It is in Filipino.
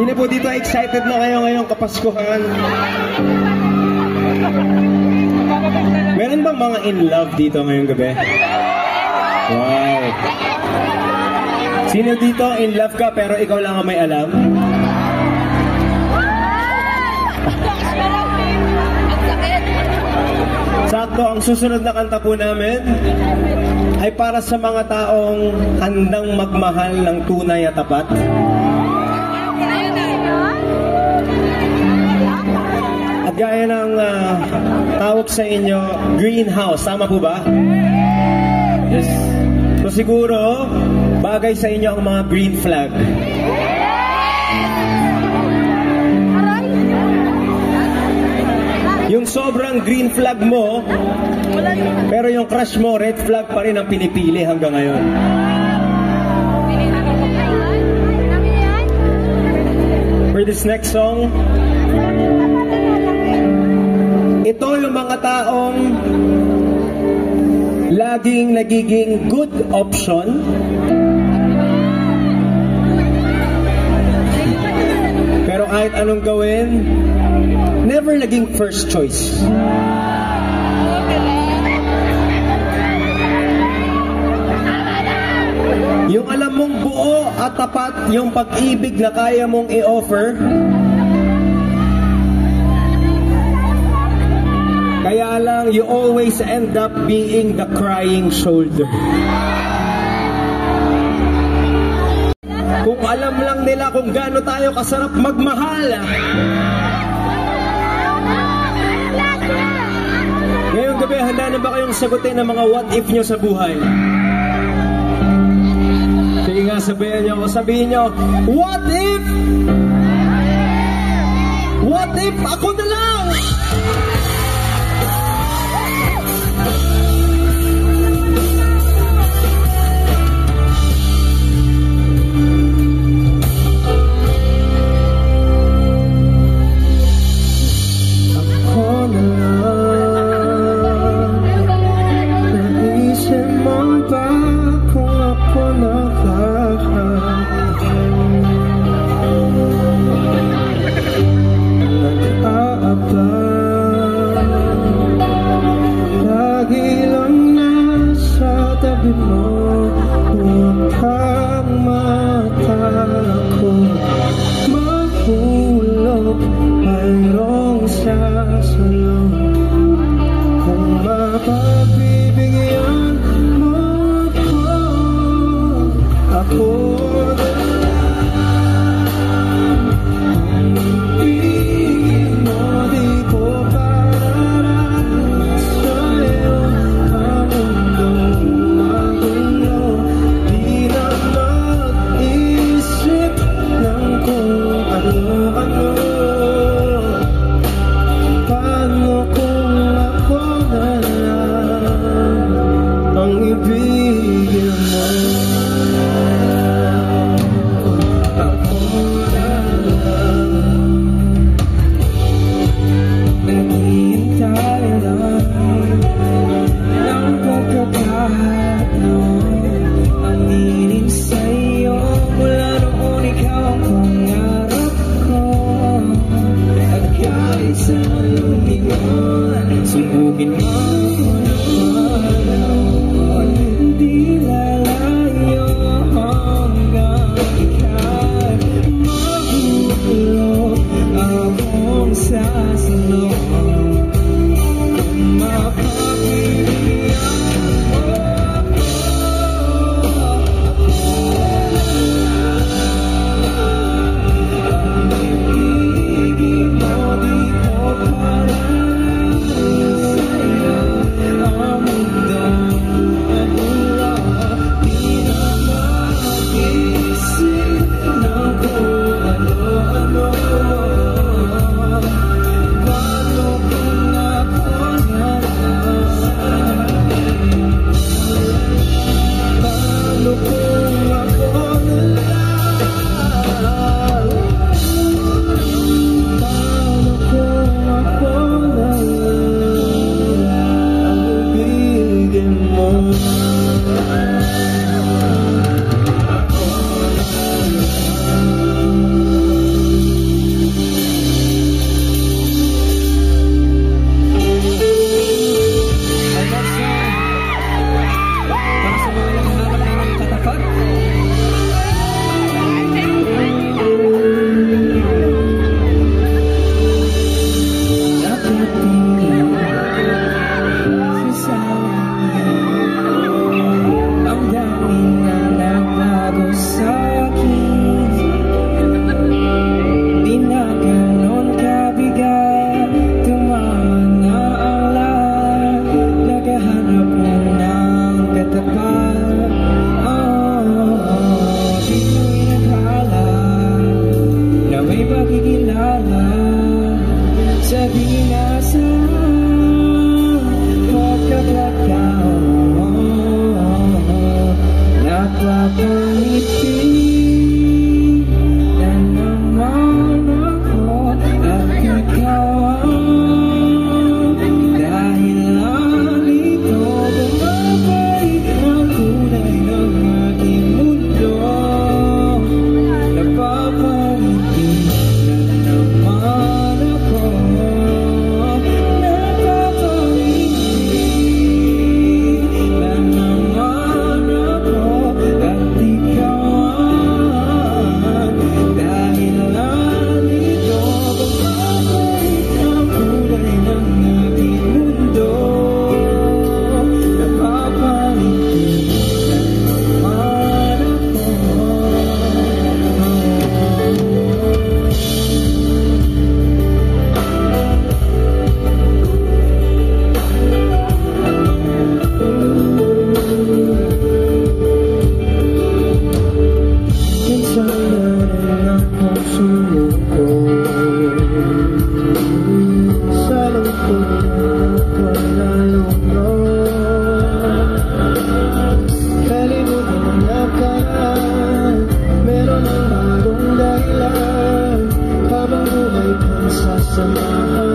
Sino po dito excited na kayo ngayong Kapaskuhan? Meron bang mga in love dito ngayong gabi? Wow. Sino dito in love ka pero ikaw lang ang may alam? Sakto, ang susunod na kanta po namin ay para sa mga taong handang magmahal ng tunay at tapat. At gaya ng tawag sa inyo, greenhouse. Tama po ba? Yes. So siguro, bagay sa inyo ang mga green flag. Yung sobrang green flag mo, pero yung crush mo, red flag pa rin ang pinipili hanggang ngayon. For this next song, ito yung mga taong laging nagiging good option, pero kahit anong gawin, never naging first choice. Yung alam mong buo at tapat yung pag-ibig na kaya mong i-offer, kaya lang you always end up being the crying shoulder. Kung alam lang nila kung gaano tayo kasarap magmahal. Ngayong gabi, handa na ba kayong sagutin ang mga what if nyo sa buhay? Sige nga, sabihin nyo, what if? What if ako na lang? Mayroong sasayaw kung mapagbibigyan mo ako ibigin mo, di ko pararating sa'yo ang mundong magulo, di na mag-isip ng kung ano-ano. Ang ibigin mo. kang sasamahan.